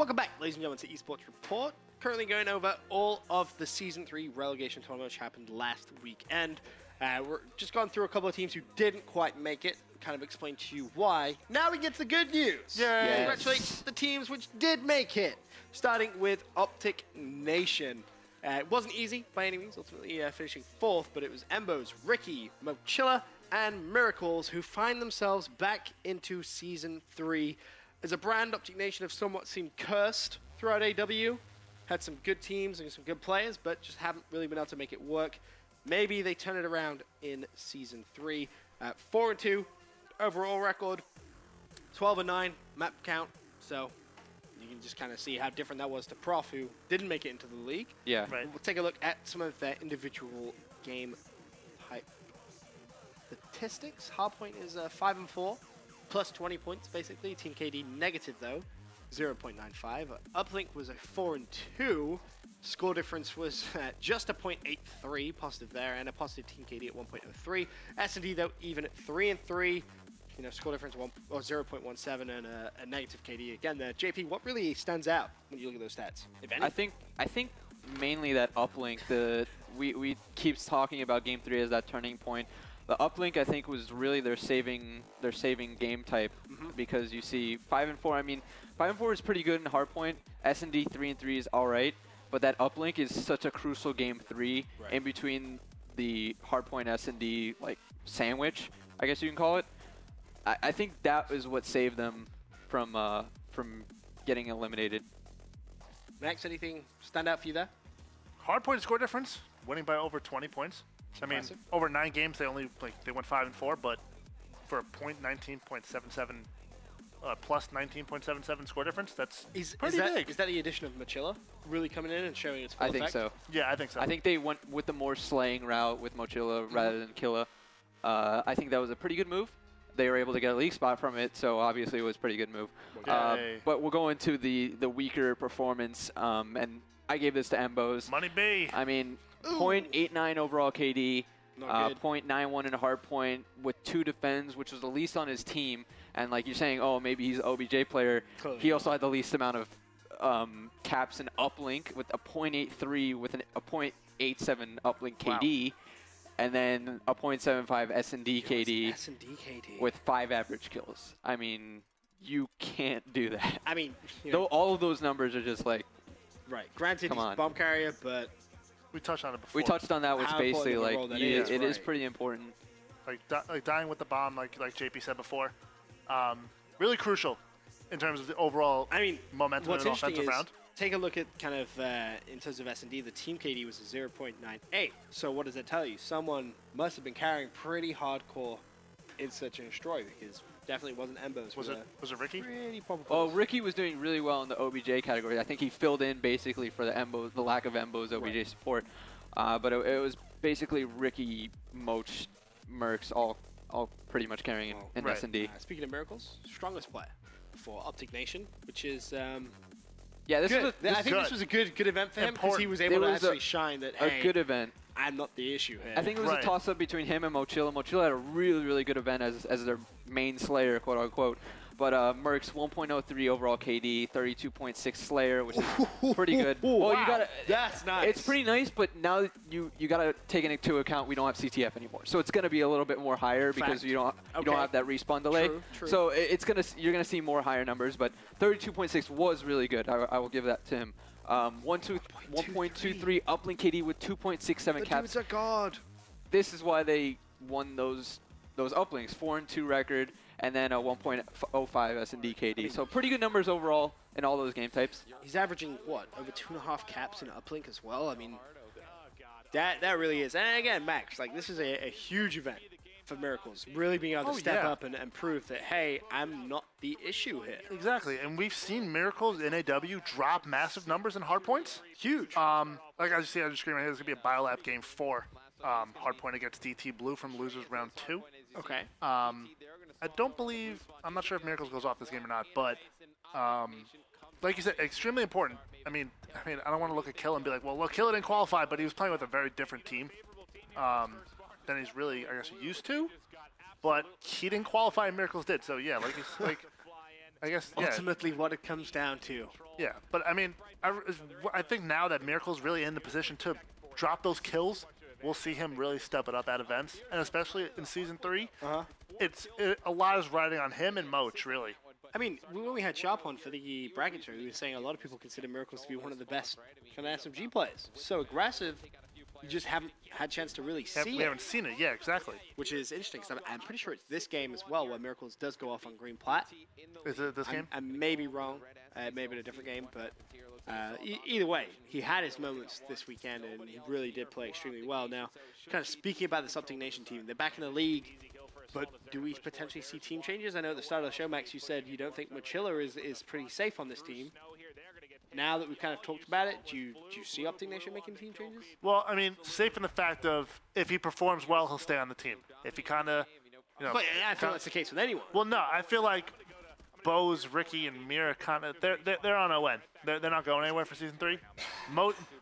Welcome back, ladies and gentlemen, to eSports Report. Currently going over all of the Season 3 relegation tournament which happened last weekend. We're just gone through a couple of teams who didn't quite make it, kind of explained to you why. Now we get to the good news. Yay! Congratulate the teams which did make it, starting with Optic Nation. It wasn't easy by any means, ultimately finishing 4th, but it was Embos, Ricky, Mochilla, and Miracles who find themselves back into Season 3. As a brand, Optic Nation have somewhat seemed cursed throughout AW. Had some good teams and some good players, but just haven't really been able to make it work. Maybe they turn it around in Season 3. 4-2 overall record, 12-9 map count. So you can just kind of see how different that was to Prof, who didn't make it into the league. Yeah. Right. We'll take a look at some of their individual game type statistics. Hardpoint is 5-4. Plus 20 points, basically. Team KD negative, though, 0.95. Uplink was a 4-2. Score difference was just a 0.83, positive there, and a positive Team KD at 1.03. S&D, though, even at 3-3. You know, score difference 0.17 and a negative KD again there. JP, what really stands out when you look at those stats, if any? I think mainly that uplink. We keep talking about Game 3 as that turning point. The uplink, I think, was really their saving game type, because you see 5-4. I mean, 5-4 is pretty good in hardpoint. S&D 3-3 is all right, but that uplink is such a crucial Game 3 in between the hardpoint S&D like sandwich, I guess you can call it. I think that is what saved them from getting eliminated. Max, anything stand out for you there? Hardpoint score difference, winning by over 20 points. I mean, over 9 games, they went 5-4, but for a .19.77 plus 19.77 score difference, that's pretty big. Is that the addition of Mochilla really coming in and showing its full effect? I think so. Yeah, I think so. I think they went with the more slaying route with Mochilla rather than Killa. I think that was a pretty good move. They were able to get a league spot from it, so obviously it was a pretty good move. But we'll go into the weaker performance, and I gave this to Embos. Money B. I mean, 0.89 overall KD, 0.91 in a hard point with 2 defends, which was the least on his team. And like you're saying, oh, maybe he's an OBJ player. He also had the least amount of caps and uplink with a 0.83 with a 0.87 uplink KD. And then a 0.75 S&D KD with 5 average kills. I mean, you can't do that. I mean, though all of those numbers are just like, granted, he's a bomb carrier, but we touched on it before. We touched on that, which basically like it is pretty important. Like dying with the bomb, like JP said before, really crucial in terms of the overall momentum in an offensive round. Take a look at kind of, in terms of S&D, the team KD was a 0.98. So what does that tell you? Someone must have been carrying pretty hardcore in Search and Destroy, because definitely wasn't Embos. Was it Ricky? Pretty probable. Oh, Ricky was doing really well in the OBJ category. I think he filled in basically for the lack of Embos OBJ support. But it was basically Ricky, Moch, Mercs, all pretty much carrying in S&D. Speaking of Miracles, strongest player for Optic Nation, which is... yeah, I think this was a good event for him, because he was able to actually shine that, hey, a good event. I'm not the issue here. I think it was a toss-up between him and Mochilla. Mochilla had a really, really good event as their main Slayer, quote-unquote. But Mercs, 1.03 overall KD, 32.6 Slayer, which is pretty good. Well, you gotta, that's nice. It's pretty nice, but now you gotta take into account we don't have CTF anymore, so it's gonna be a little bit more higher because you don't have that respawn delay. True. So you're gonna see more higher numbers, but 32.6 was really good. I will give that to him. 1.23 uplink KD with 2.67 caps. Dude's a god. This is why they won those uplinks, 4-2 record. And then a 1.05 S&D KD. So pretty good numbers overall in all those game types. He's averaging, what, over 2.5 caps in uplink as well? I mean, that really is. And again, Max, like, this is a huge event for Miracles. Really being able to step up and prove that, hey, I'm not the issue here. Exactly. And we've seen Miracles in AW drop massive numbers in hardpoints. Huge. Like I just see on the screen right here, there's going to be a Biolab Game 4. Hardpoint against DT Blue from losers round 2. Okay. I don't believe, I'm not sure if Miracles goes off this game or not, but like you said, extremely important. I mean, I don't want to look at Kill and be like, well, look, Kill didn't qualify, but he was playing with a very different team than he's really, I guess, used to. But he didn't qualify and Miracles did. So yeah, like I guess, yeah. ultimately what it comes down to. Yeah, but I mean, I think now that Miracle's really in the position to drop those kills, we'll see him really step it up at events, and especially in Season 3, a lot is riding on him and Moch, really. I mean, when we had Sharp on for the bracket show, he was saying a lot of people consider Miracles to be one of the best kind of SMG players. So aggressive, you just haven't had a chance to really see We it. haven't seen it, yeah, exactly. Which is interesting, because I'm pretty sure it's this game as well where Miracles does go off on green plat. Is it this game? I may be wrong. It may have been a different game, but either way, he had his moments this weekend, and he really did play extremely well. Now, kind of speaking about this Optic Nation team, they're back in the league, but do we potentially see team changes? I know at the start of the show, Max, you said you don't think Mochilla is pretty safe on this team. Now that we've kind of talked about it, do you see Optic Nation making team changes? Well, I mean, safe in the fact of if he performs well, he'll stay on the team. If he kind of, you know. But I feel that's the case with anyone. Well, no, I feel like Bose, Ricky, and Mira kind of they're on ON. They're not going anywhere for Season 3.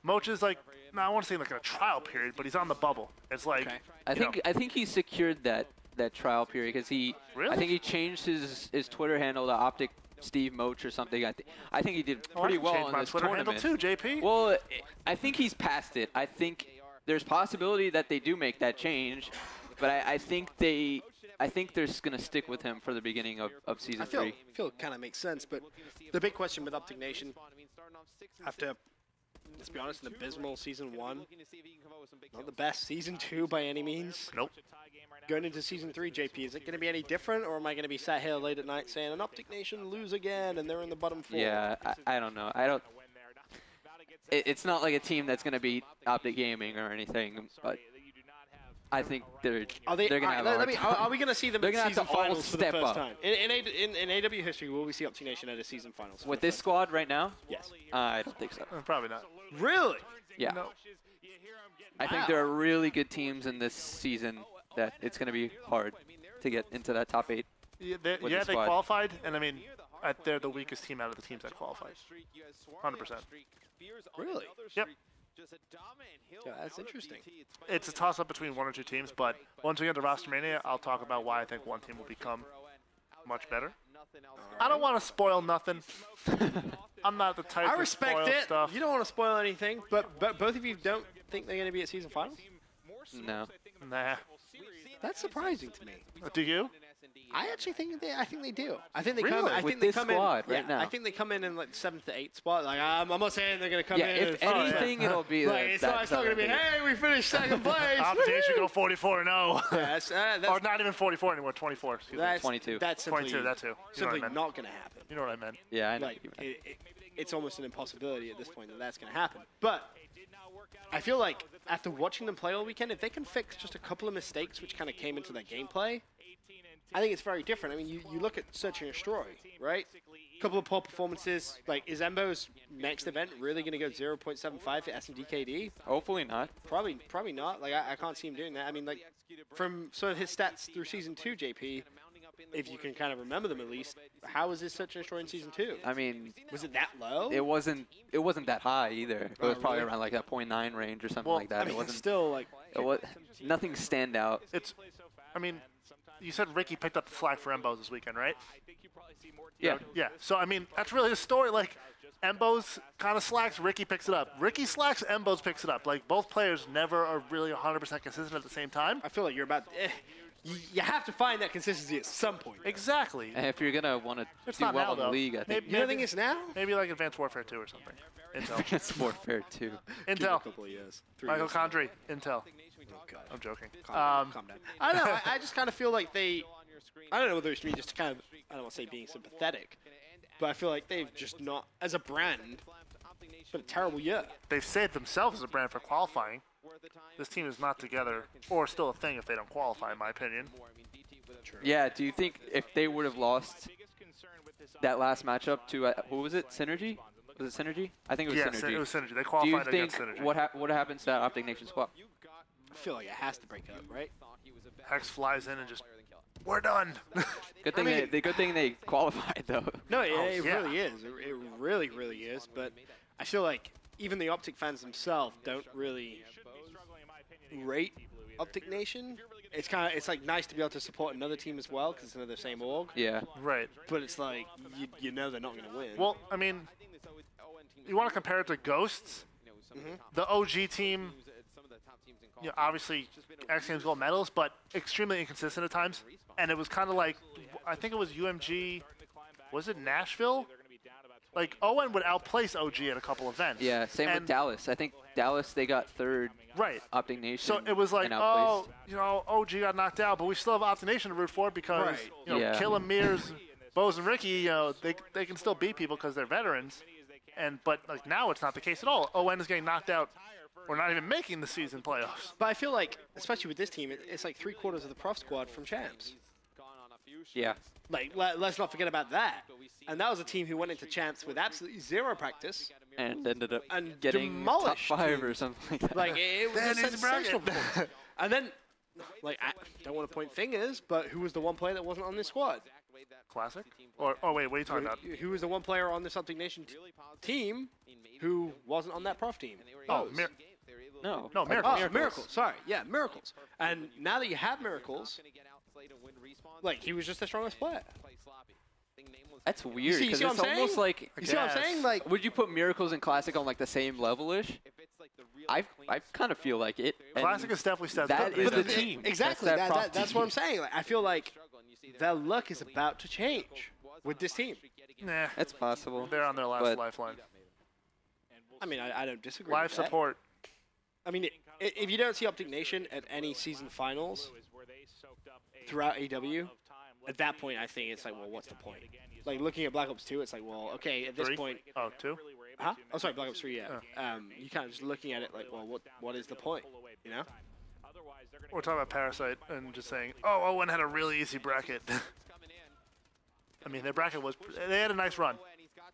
Moch is like, no, I want to say like in a trial period, but he's on the bubble. It's like, I think he secured that trial period because he Really? I think he changed his Twitter handle to Optic Steve Moch or something. I think he did pretty well in my this Twitter tournament. handle too, JP. Well, I think he's past it. I think there's possibility that they do make that change, but I think they're going to stick with him for the beginning of Season 3. I feel it kind of makes sense, but the big question with Optic Nation, after, let's be honest, an abysmal Season 1, not the best Season 2 by any means. Nope. Going into Season 3, JP, is it going to be any different, or am I going to be sat here late at night saying, an Optic Nation lose again, and they're in the bottom 4? Yeah, I don't know. It's not like a team that's going to beat Optic Gaming or anything, but I think they're going to have a hard time. Are we going to see them They're in gonna have season to all finals for the step first up. time? In AW history, will we see Optic Nation at a season finals? With this squad right now? Yes. I don't think so. Probably not. Really? Yeah. No. I think there are really good teams in this season that it's going to be hard to get into that top 8. Yeah, the they squad. qualified, and I mean, they're the weakest team out of the teams that qualified. 100%. Really? Yep. Yeah, that's interesting. It's a toss-up between one or two teams, but once we get to Roster Mania, I'll talk about why I think one team will become much better. I don't want to spoil nothing. I'm not the type I to respect spoil it. stuff. You don't want to spoil anything, but both of you don't think they're going to be at season finals? No. Nah. That's surprising to me. Do you? I actually think they do. I think they Really? come. I With think they this come squad in right now. I think they come in like 7th to 8th spot. Like I'm not saying they're going to come Yeah, in. if and anything, it'll be like, it's not going to be. Hey, we finished second place. Optic should go 44-0. Yeah, that's Or not even 44 anymore, 24. Excuse me. that's 22. That's simply, 22, that too. You know what simply I meant. not going to happen. You know what I meant. Yeah, I know. Like it's almost an impossibility at this point that that's going to happen. But I feel like after watching them play all weekend, if they can fix just a couple of mistakes which kind of came into their gameplay, I think it's very different. I mean, you look at Search and Destroy, right? A couple of poor performances. Like, is Embo's next event really going to go 0.75 for SMDKD? Hopefully not. Probably not. Like, I can't see him doing that. I mean, like, from sort of his stats through Season 2, JP, if you can kind of remember them at least, how was his Search and Destroy in Season 2? I mean, Was it that low? it wasn't that high either. It was probably really? around like that 0.9 range or something Well, like that. I mean, it wasn't. still, like... It was nothing stand out. I mean, you said Ricky picked up the slack for Embos this weekend, right? Yeah. Yeah. So, I mean, that's really the story. Like, Embos kind of slacks, Ricky picks it up. Ricky slacks, Embos picks it up. Like, both players never are really 100% consistent at the same time. I feel like you're about... you have to find that consistency at some point. Exactly. And if you're gonna want to It's do not well now, in the though. league, I think You don't think it's now? Maybe like Advanced Warfare 2 or something. Intel. it's more fair too. Give it a Intel. couple of years. 3 Michael years. Condrey. Intel. Oh, God. I'm joking. Calm down. I don't know. I just kind of feel like they... I don't know whether it's me just kind of... I don't want to say being sympathetic. But I feel like they've just not... As a brand, it's been a terrible year. They've saved themselves as a brand for qualifying. This team is not together, or still a thing if they don't qualify, in my opinion. Yeah. Do you think if they would have lost that last matchup to who was it? Synergy? Was it Synergy? I think it was Yes, Synergy. it was Synergy. They Do you qualified think against Synergy. what happens to that Optic Nation squad? I feel like it has to break up, right? Hex flies in and just, we're done. Good thing good thing they qualified though. No, it yeah. really is. It really, really is. But I feel like even the Optic fans themselves don't really rate Optic Nation it's like nice to be able to support another team as well because it's another same org. Yeah. Right. But it's like you know they're not going to win. Well, I mean, you want to compare it to Ghosts? The OG team, obviously X Games gold medals, but extremely inconsistent at times. And it was kind of like, I think it was UMG, was it Nashville? Like, Owen would outplace OG at a couple events. Yeah, same with Dallas. I think Dallas, they got third. Right. Optic Nation. So it was like, and oh, outplaced. OG got knocked out, but we still have Optic Nation to root for because, Yeah. Kill and Mears, Bose and Ricky, they can still beat people because they're veterans. But like now it's not the case at all. ON is getting knocked out. We're not even making the season playoffs. But I feel like, especially with this team, it's like 3/4 of the prof squad from champs. Yeah. Like, let's not forget about that. And that was a team who went into champs with absolutely zero practice. And ended up And getting top demolished 5 teams. or something like that. Like, it was That a is sensational bragging. performance. And then, like, I don't want to point fingers, but who was the one player that wasn't on this squad? Classic? Or, oh wait, what are you talking about? Who was the one player on this Optic Nation team who wasn't on that prof team? Oh, Bose. No. No, Oh, Miracles. Miracles. Sorry. Yeah, Miracles. And now that you have Miracles, like, he was just the strongest player. That's weird see because what it's I'm saying? almost like. You see what I'm guess. saying? Like, Would you put Miracles and Classic on like the same level-ish? I kind of feel like it. and Classic is definitely stepped that up. is But the team. exactly. That's that prof That's team. what I'm saying. Like, I feel like their luck is about to change with this team. Nah, That's possible. they're on their last But- lifeline. I mean, I don't disagree Live with that. support. I mean, if you don't see Optic Nation at any season finals throughout AW, at that point, I think it's like, well, what's the point? Like, looking at Black Ops 2, it's like, well, okay, at this 3? point... Oh, 2? Huh? Oh, sorry, Black Ops 3, yeah. You kind of just looking at it like, well, what is the point, you know? We're talking about Parasite and just saying, oh, Owen had a really easy bracket. I mean, their bracket was, they had a nice run.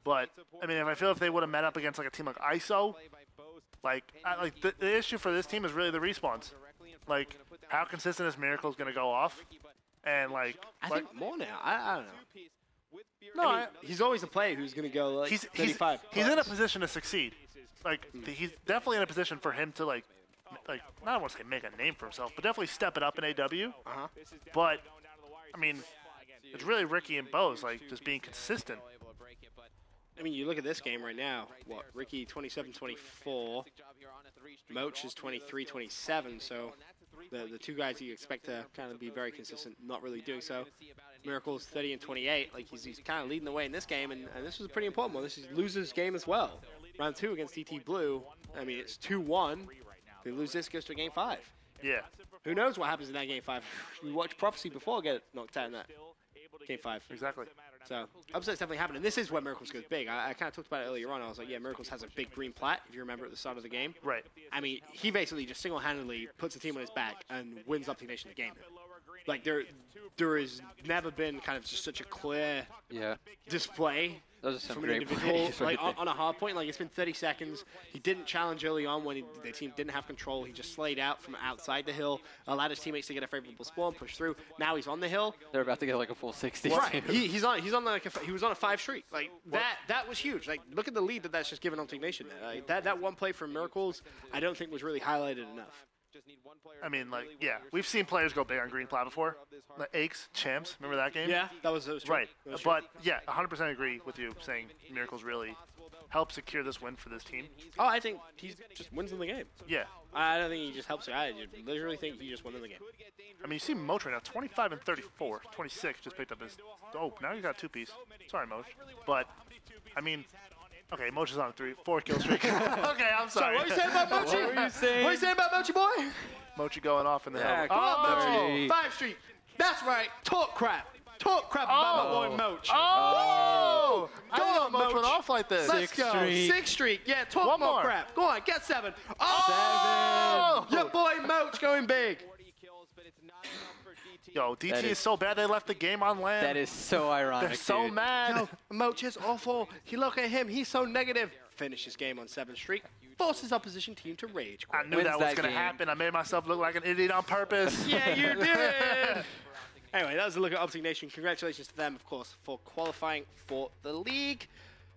But, I mean, if they would have met up against like a team like ISO, like the issue for this team is really the respawns. Like, how consistent is Miracle's going to go off? And like, I think more now. I don't know. no, I mean, he's always a player who's going to go like he's 35 he's in a plus. position to succeed. Like, he's definitely in a position for him to like I don't want to say make a name for himself, but definitely step it up in AW. Uh-huh. But I mean, it's really Ricky and Bose like just being consistent. I mean, you look at this game right now. What, Ricky 27-24, Moach is 23-27, so the two guys that you expect to kind of be very consistent, not really doing so. Miracle's 30-28, like he's kind of leading the way in this game, and this was a pretty important one. This is loser's game as well. Round 2 against DT Blue, I mean, it's 2-1. If they lose this, it goes to game 5. Yeah. Who knows what happens in that game 5? We watched Prophecy before get knocked out in that game 5. Exactly. So, upset's definitely happening. This is where Miracles goes big. I kind of talked about it earlier on. I was like, yeah, Miracles has a big green plat, if you remember at the start of the game. Right. I mean, he basically just single-handedly puts the team on his back and wins Optic Nation the game. Like, there has never been kind of just such a clear Yeah. display Those are some from an great individual, plays right like there. on a hard point. Like, it's been 30 seconds. He didn't challenge early on when the team didn't have control. He just slayed out from outside the hill, allowed his teammates to get a favorable spawn, push through. Now he's on the hill. They're about to get like a full 60. Right. too. He's on like he was on a 5 streak. Like that was huge. Like, look at the lead that's just given Optic Nation. Like, that one play from Miracles, I don't think was really highlighted enough. I mean, like, yeah, we've seen players go big on green plat before. The Aches, Champs, remember that game? Yeah, that was true. Right. That was true. But yeah, 100% agree with you saying Miracles really helped secure this win for this team. Oh, I think he just wins in the game. Yeah. I don't think he just helps it. I literally think he just won in the game. I mean, you see Moch right now, 25 and 34. 26 just picked up his. Oh, now you got 2-piece. Sorry, Moch. But I mean, okay, Moch is on a 4 kill streak. Okay, I'm sorry. What are you saying about Mochi? What were you saying? What are you saying about Mochi boy? Mochi going off in the Yeah, hell. come on, Oh! Mochi. 5 streak. That's right. Talk crap. Talk crap about my boy Moch. Oh! I Go didn't know on, Moch went Moch. off like this. Let's go. streak. 6 streak. Yeah, talk One more more. crap. Go on, get 7. Oh! Your boy Moch going big. Yo, DT That is is- so bad they left the game on land. That is so ironic. They're so dude. mad. Yo, Moch is awful. He look at him. He's so negative. Finish his game on 7 streak. Forces opposition team to rage I quit. knew Wins that was that going to game. happen. I made myself look like an idiot on purpose. Yeah, you did. Anyway, that was a look at Optic Nation. Congratulations to them, of course, for qualifying for the league.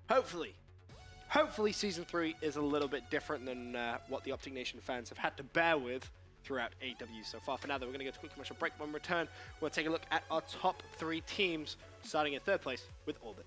Hopefully Season 3 is a little bit different than what the Optic Nation fans have had to bear with throughout AW so far. For now, though, we're going to go to a quick commercial break. When we return, we'll take a look at our top 3 teams, starting in 3rd place with Orbit.